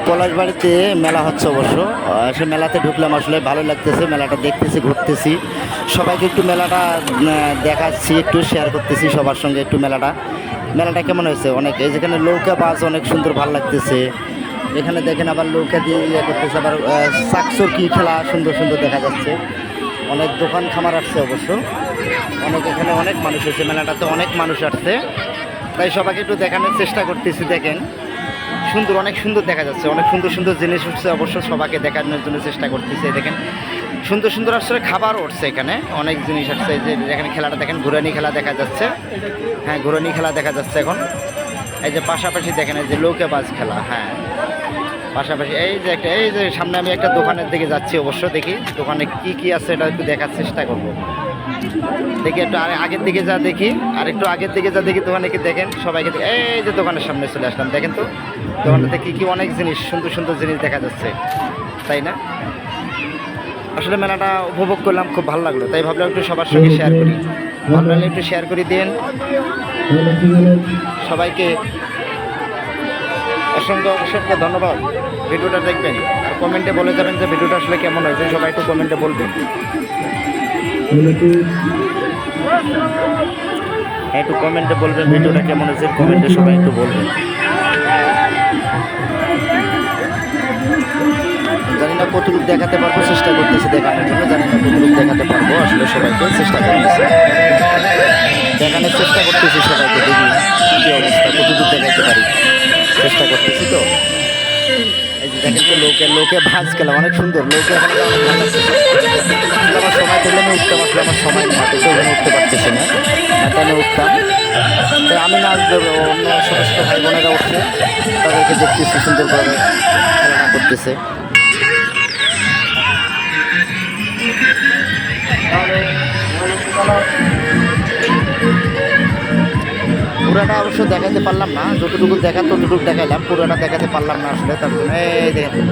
পলাশবাড়িতে মেলা হচ্ছে অবশ্য, সে মেলাতে ঢুকলাম, আসলে ভালো লাগতেছে, মেলাটা দেখতেছি, ঘুরতেছি, সবাইকে একটু মেলাটা দেখাচ্ছি, একটু শেয়ার করতেছি সবার সঙ্গে একটু মেলাটা কেমন হয়েছে। অনেক এই যেখানে নৌকা বাস অনেক সুন্দর, ভালো লাগতেছে। এখানে দেখেন আবার নৌকা দিয়ে ইয়ে করতেছে, আবার চাকচোর কি খেলা সুন্দর সুন্দর দেখা যাচ্ছে। অনেক দোকান খামার আসছে অবশ্য, এখানে অনেক মানুষ হয়েছে, মেলাটাতে অনেক মানুষ আসছে, তাই সবাইকে একটু দেখানোর চেষ্টা করতেছি। দেখেন সুন্দর, অনেক সুন্দর দেখা যাচ্ছে, অনেক সুন্দর সুন্দর জিনিস উঠছে অবশ্য, সবাইকে দেখানোর জন্য চেষ্টা করতেছে। দেখেন সুন্দর সুন্দর আসলে খাবারও উঠছে, এখানে অনেক জিনিস আসছে। যে এখানে খেলাটা দেখেন, ঘুরানি খেলা দেখা যাচ্ছে, হ্যাঁ ঘুরানি খেলা দেখা যাচ্ছে এখন। এই যে পাশাপাশি দেখেন এই যে লৌকেবাজ খেলা, হ্যাঁ পাশাপাশি এই যে সামনে আমি একটা দোকানের দিকে যাচ্ছি, অবশ্য দেখি দোকানে কি কি আছে এটা একটু দেখার চেষ্টা করব। দেখি একটু আগের দিকে যা দেখি, আর একটু আগের দিকে যা দেখি দোকানে কি দেখেন সবাইকে, এই যে দোকানের সামনে চলে আসলাম, দেখেন তো দোকানটাতে কী কী অনেক জিনিস, সুন্দর সুন্দর জিনিস দেখা যাচ্ছে, তাই না? আসলে মেলাটা উপভোগ করলাম, খুব ভালো লাগলো, তাই ভাবলাম একটু সবার সঙ্গে শেয়ার করি। ভালো লাগলে একটু শেয়ার করে দিন সবাইকে। অসংখ্য অসংখ্য ধন্যবাদ। ভিডিওটা দেখবেন আর কমেন্টে বলে যাবেন যে ভিডিওটা আসলে কেমন হয়েছে, সবাই একটু কমেন্টে বলবেন, একটু কমেন্টে বলবেন ভিডিওটা কেমন হয়েছে, কমেন্টে সবাই একটু বলবেন। জানি না কতটুকু দেখাতে পারবো, চেষ্টা করতেছি দেখানোর জন্য, জানি না কতটুকু দেখাতে পারবো, আসলে সবাইকে চেষ্টা করতেছি, দেখানোর চেষ্টা করতেছি সবাইকে, দেখি কী অবস্থা, কতটুকু দেখাতে পারি, চেষ্টা করতেছি। তো এই যে দেখেন তো লোকে ভাঁজ খেলা অনেক সুন্দর, লোকে এখানে অনেক ভালো লাগছে। আমার সময় থাকলে আমি উঠতাম, আসলে আমার সময় না হাতে, তো ওখানে উঠতে পারতেছি না, হাতে আমি উঠতাম, তাই আমি না অন্য ছোটো ছোটো ভাই বোনেরা উঠছে, তাদেরকে দেখতেছি সুন্দরভাবে খেলাটা করতেছে। পুরাটা অবশ্য দেখাতে পারলাম না, যতটুকু দেখার ততটুকু দেখাইলাম, পুরাটা দেখাতে পারলাম না আসলে, তার জন্য এই দেখেন